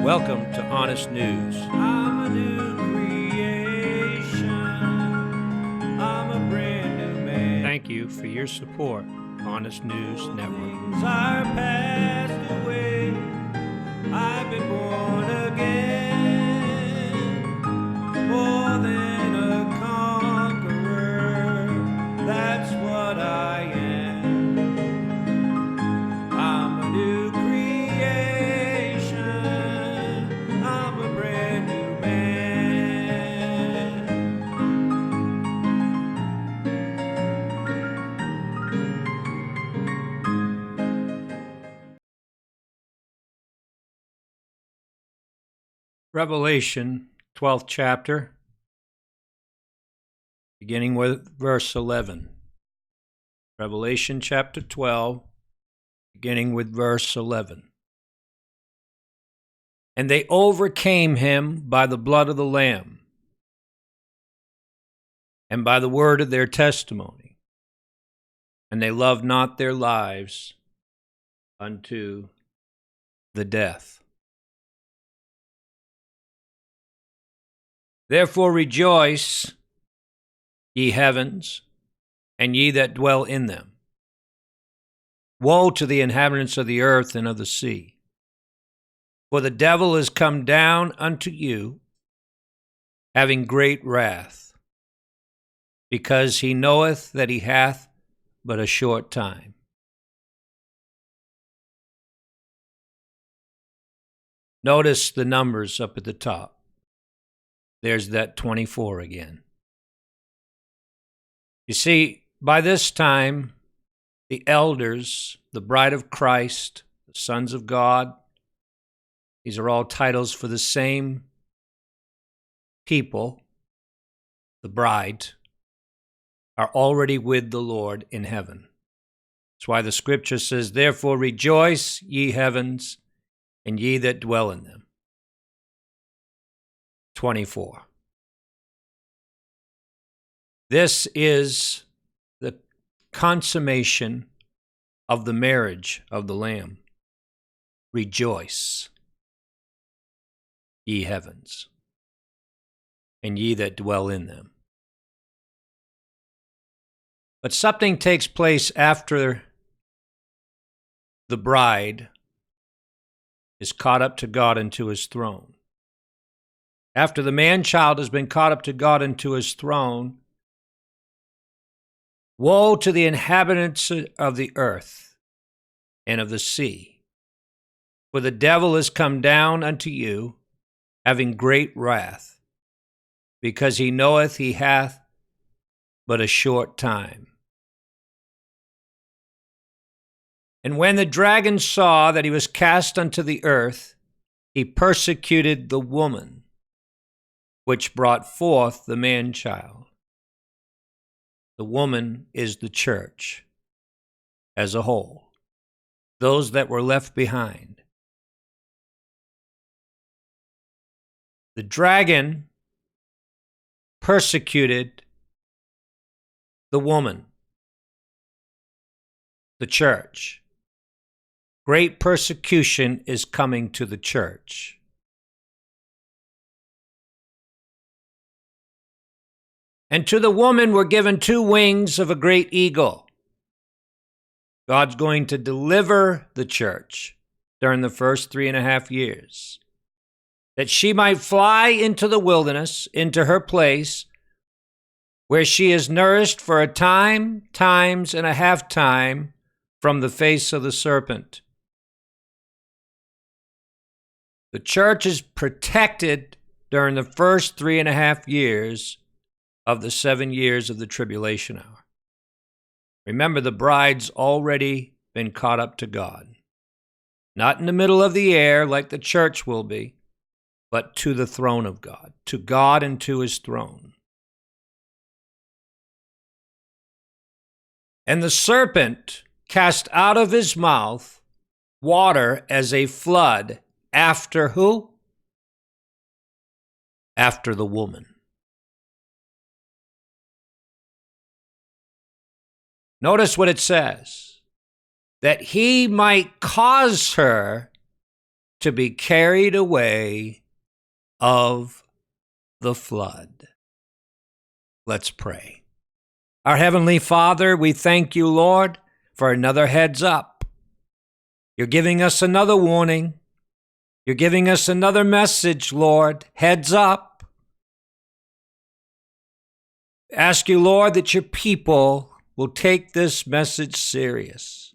Welcome to Honest News. I'm a new creation. I'm a brand new man. Thank you for your support, Honest News Network. Things are passed away. I've been born again. More than a conqueror. That's what I am. I'm a new creation. I'm a brand new man. Revelation, 12th chapter, beginning with verse 11. Revelation chapter 12, beginning with verse 11. And they overcame him by the blood of the Lamb and by the word of their testimony, and they loved not their lives unto the death. Therefore rejoice, ye heavens, and ye that dwell in them. Woe to the inhabitants of the earth and of the sea! For the devil is come down unto you, having great wrath, because he knoweth that he hath but a short time. Notice the numbers up at the top. There's that 24 again. You see, by this time, the elders, the bride of Christ, the sons of God, these are all titles for the same people, the bride, are already with the Lord in heaven. That's why the scripture says, therefore rejoice, ye heavens, and ye that dwell in them. 24. This is the consummation of the marriage of the Lamb. Rejoice, ye heavens, and ye that dwell in them. But something takes place after the bride is caught up to God into his throne. After the man-child has been caught up to God into his throne, woe to the inhabitants of the earth and of the sea, for the devil is come down unto you, having great wrath, because he knoweth he hath but a short time. And when the dragon saw that he was cast unto the earth, he persecuted the woman which brought forth the man-child. The woman is the church as a whole, those that were left behind. The dragon persecuted the woman, the church. Great persecution is coming to the church. And to the woman were given 2 wings of a great eagle. God's going to deliver the church during the first 3.5 years, that she might fly into the wilderness, into her place, where she is nourished for a time, times, and a half time from the face of the serpent. The church is protected during the first 3.5 years of the 7 years of the tribulation hour. Remember, the bride's already been caught up to God. Not in the middle of the air like the church will be, but to the throne of God, to God and to his throne. And the serpent cast out of his mouth water as a flood after who? After the woman. Notice what it says, that he might cause her to be carried away of the flood. Let's pray. Our Heavenly Father, we thank you, Lord, for another heads up. You're giving us another warning. You're giving us another message, Lord. Heads up. Ask you, Lord, that your people will take this message serious.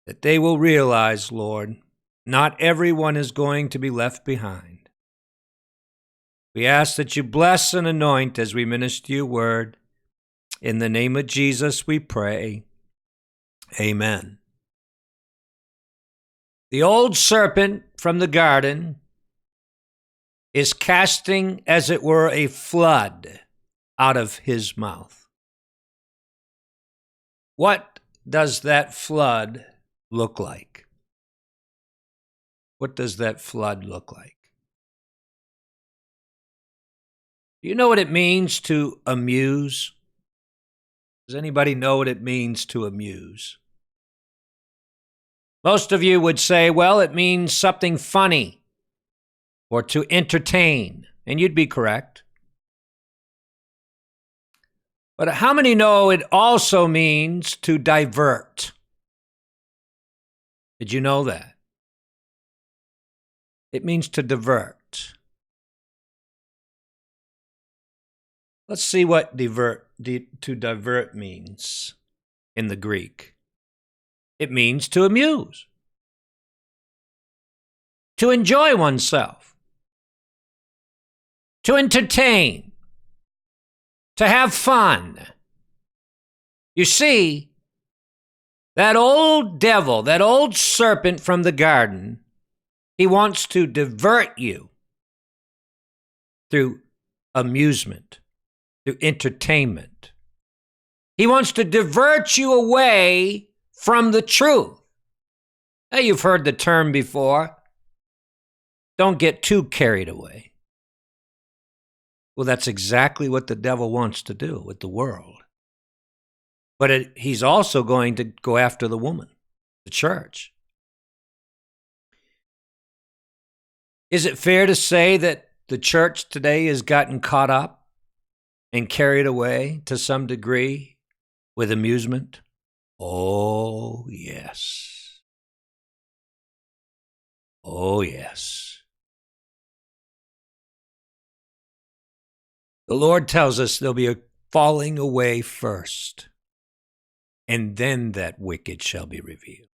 That they will realize, Lord, not everyone is going to be left behind. We ask that you bless and anoint as we minister your word. In the name of Jesus we pray. Amen. The old serpent from the garden is casting, as it were, a flood out of his mouth. What does that flood look like? What does that flood look like? Do you know what it means to amuse? Does anybody know what it means to amuse? Most of you would say, well, it means something funny or to entertain, and you'd be correct. But how many know it also means to divert? Did you know that? It means to divert. Let's see what to divert means in the Greek. It means to amuse, to enjoy oneself, to entertain, to have fun. You see, that old devil, that old serpent from the garden, he wants to divert you through amusement, through entertainment. He wants to divert you away from the truth. Now, you've heard the term before. Don't get too carried away. Well, that's exactly what the devil wants to do with the world. But he's also going to go after the woman, the church. Is it fair to say that the church today has gotten caught up and carried away to some degree with amusement? Oh, yes. Oh, yes. The Lord tells us there'll be a falling away first, and then that wicked shall be revealed.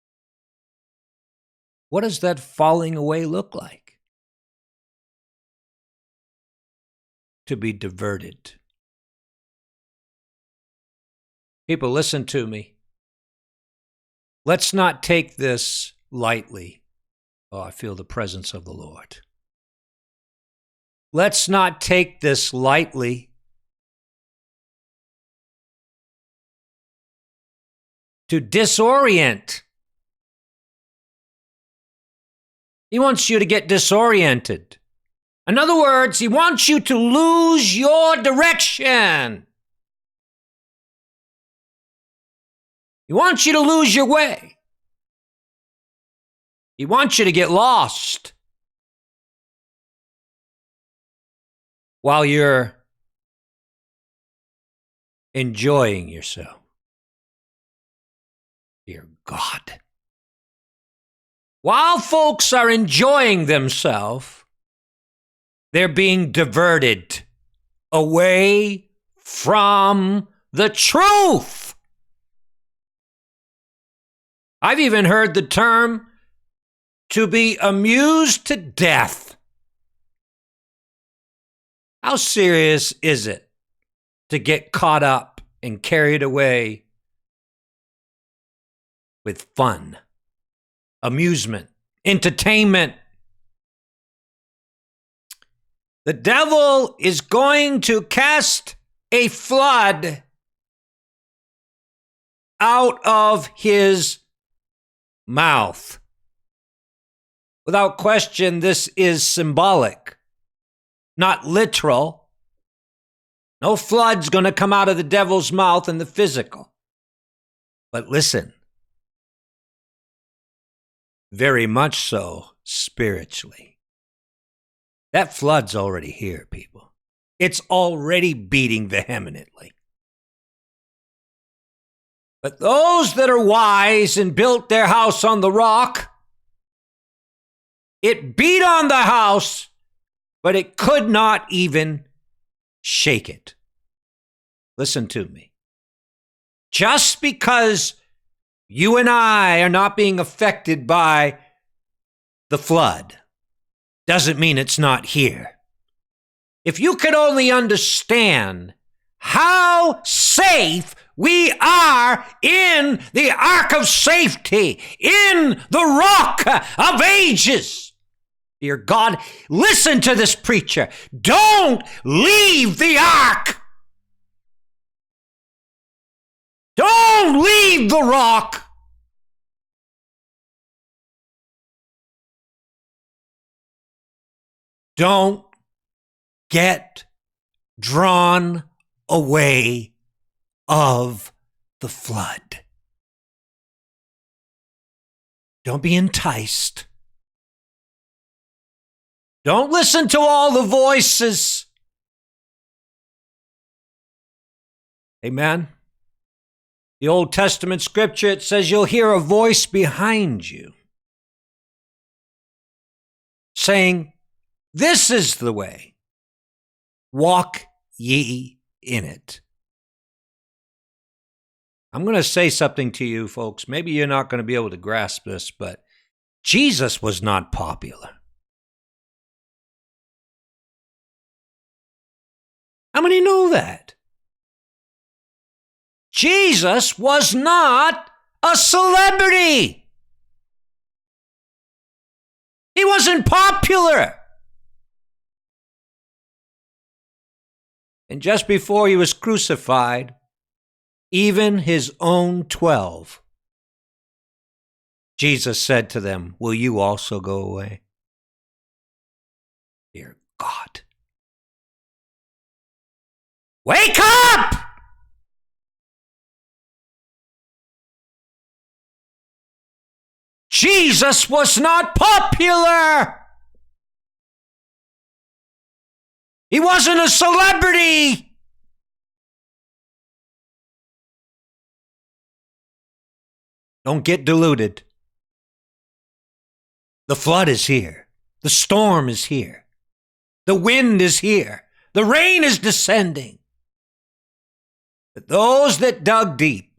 What does that falling away look like? To be diverted. People, listen to me. Let's not take this lightly. Oh, I feel the presence of the Lord. Let's not take this lightly. To disorient. He wants you to get disoriented. In other words, he wants you to lose your direction. He wants you to lose your way. He wants you to get lost while you're enjoying yourself. Dear God. While folks are enjoying themselves, they're being diverted away from the truth. I've even heard the term to be amused to death. How serious is it to get caught up and carried away with fun, amusement, entertainment? The devil is going to cast a flood out of his mouth. Without question, this is symbolic, not literal. No flood's going to come out of the devil's mouth in the physical. But listen, very much so spiritually. That flood's already here, people. It's already beating vehemently. But those that are wise and built their house on the rock, it beat on the house, but it could not even shake it. Listen to me. Just because you and I are not being affected by the flood doesn't mean it's not here. If you could only understand how safe we are in the Ark of Safety, in the Rock of Ages. Dear God, listen to this preacher. Don't leave the Ark. Don't leave the rock. Don't get drawn away of the flood. Don't be enticed. Don't listen to all the voices. Amen. The Old Testament scripture, it says you'll hear a voice behind you saying, "This is the way. Walk ye in it." I'm going to say something to you, folks. Maybe you're not going to be able to grasp this, but Jesus was not popular. How many know that? Jesus was not a celebrity. He wasn't popular. And just before he was crucified, even his own 12, Jesus said to them, "Will you also go away?" Dear God. Wake up! Jesus was not popular. He wasn't a celebrity. Don't get deluded. The flood is here. The storm is here. The wind is here. The rain is descending. But those that dug deep,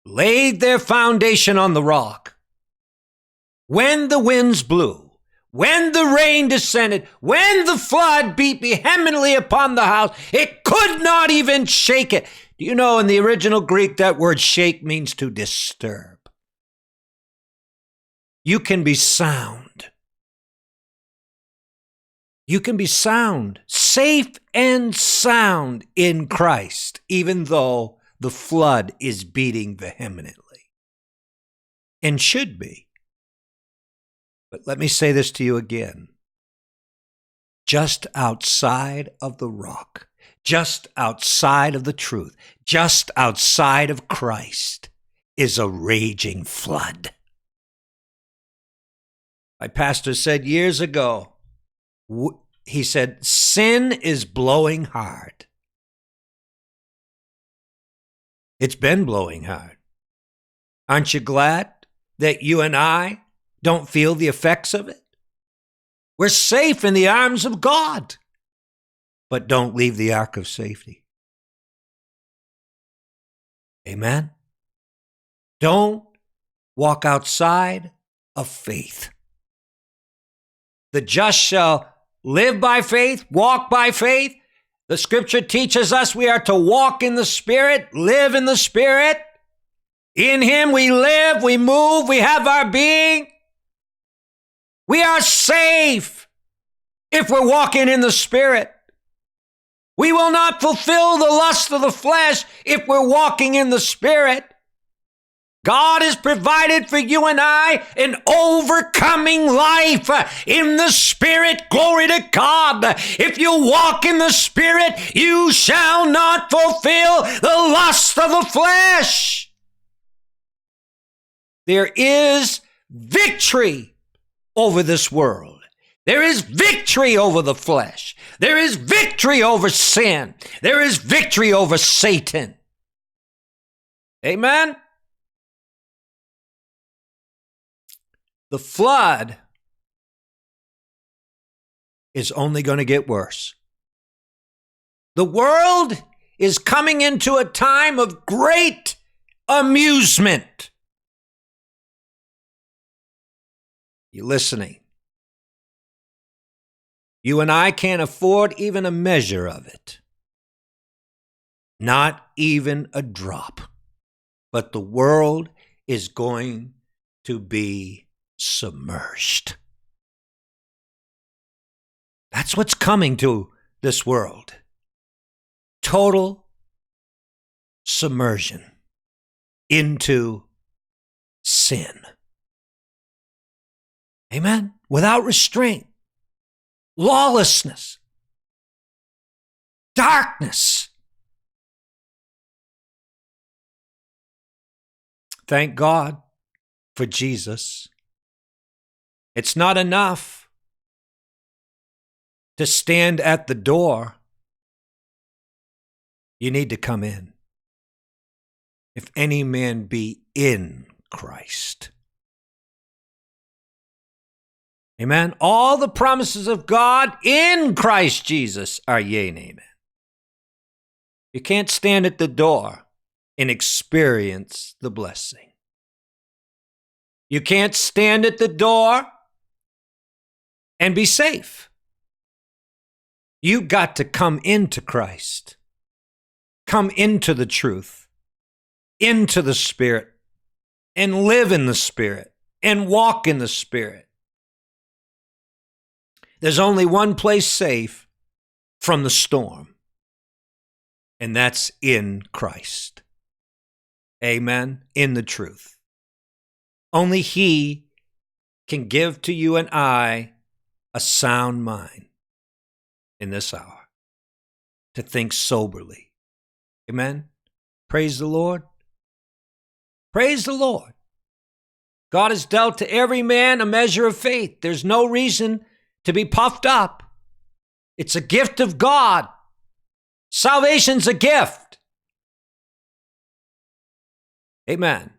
laid their foundation on the rock, when the winds blew, when the rain descended, when the flood beat vehemently upon the house, it could not even shake it. Do you know in the original Greek that word shake means to disturb? You can be sound. You can be sound, safe and sound in Christ, even though the flood is beating vehemently and should be. But let me say this to you again. Just outside of the rock, just outside of the truth, just outside of Christ is a raging flood. My pastor said years ago, he said, sin is blowing hard. It's been blowing hard. Aren't you glad that you and I don't feel the effects of it? We're safe in the arms of God. But don't leave the Ark of Safety. Amen? Don't walk outside of faith. The just shall live by faith, walk by faith. The scripture teaches us we are to walk in the Spirit, live in the Spirit. In Him we live, we move, we have our being. We are safe if we're walking in the Spirit. We will not fulfill the lust of the flesh if we're walking in the Spirit. God has provided for you and I an overcoming life in the Spirit. Glory to God. If you walk in the Spirit, you shall not fulfill the lust of the flesh. There is victory over this world. There is victory over the flesh. There is victory over sin. There is victory over Satan. Amen? The flood is only going to get worse. The world is coming into a time of great amusement. You listening? You and I can't afford even a measure of it. Not even a drop. But the world is going to be submerged. That's what's coming to this world. Total submersion into sin. Amen? Without restraint. Lawlessness. Darkness. Thank God for Jesus. It's not enough to stand at the door. You need to come in. If any man be in Christ. Amen. All the promises of God in Christ Jesus are yea and amen. You can't stand at the door and experience the blessing. You can't stand at the door and be safe. You got to come into Christ. Come into the truth, into the Spirit, and live in the Spirit, and walk in the Spirit. There's only one place safe from the storm, and that's in Christ. Amen? In the truth. Only He can give to you and I a sound mind in this hour, to think soberly. Amen? Praise the Lord. Praise the Lord. God has dealt to every man a measure of faith. There's no reason to be puffed up. It's a gift of God. Salvation's a gift. Amen.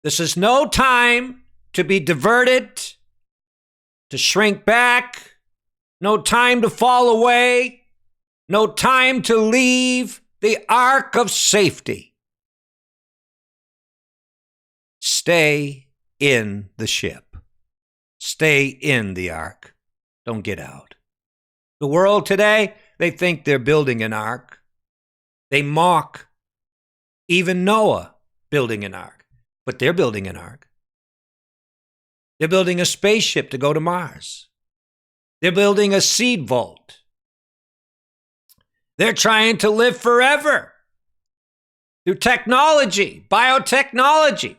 This is no time to be diverted, to shrink back, no time to fall away, no time to leave the Ark of Safety. Stay in the ship. Stay in the ark. Don't get out. The world today, they think they're building an ark. They mock even Noah building an ark. But they're building an ark. They're building a spaceship to go to Mars. They're building a seed vault. They're trying to live forever through technology, biotechnology.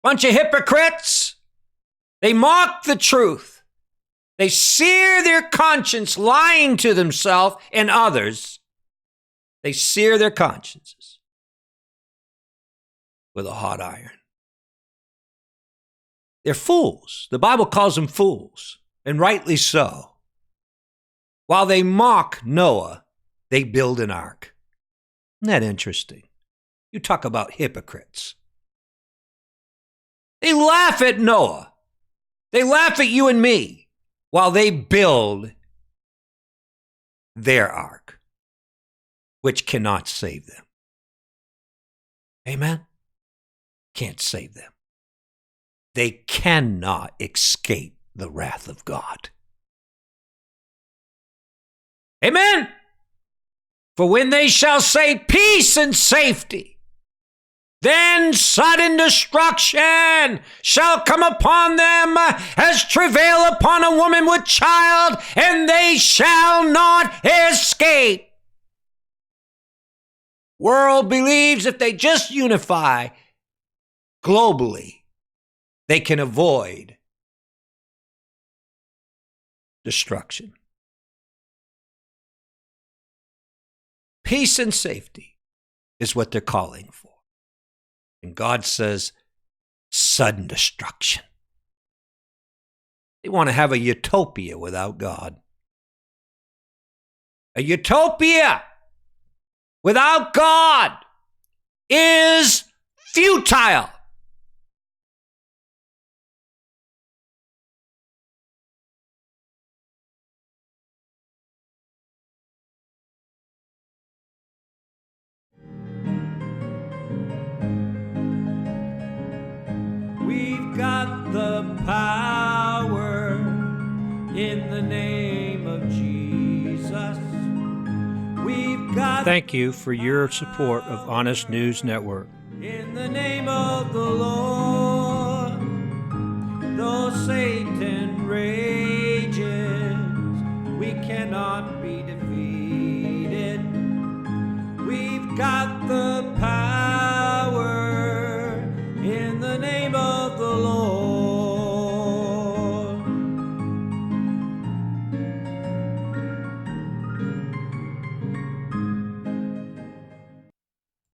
Bunch of hypocrites. They mock the truth. They sear their conscience lying to themselves and others. They sear their consciences with a hot iron. They're fools. The Bible calls them fools, and rightly so. While they mock Noah, they build an ark. Isn't that interesting? You talk about hypocrites. They laugh at Noah. They laugh at you and me while they build their ark, which cannot save them. Amen? Can't save them. They cannot escape the wrath of God. Amen? For when they shall say peace and safety, then sudden destruction shall come upon them as travail upon a woman with child, and they shall not escape. World believes if they just unify globally, they can avoid destruction. Peace and safety is what they're calling for. And God says, sudden destruction. They want to have a utopia without God. A utopia without God is futile. We've got the power in the name of Jesus. We've got Thank you for your support of Honest News Network. in the name of the Lord. Though Satan rages, we cannot be defeated. We've got the power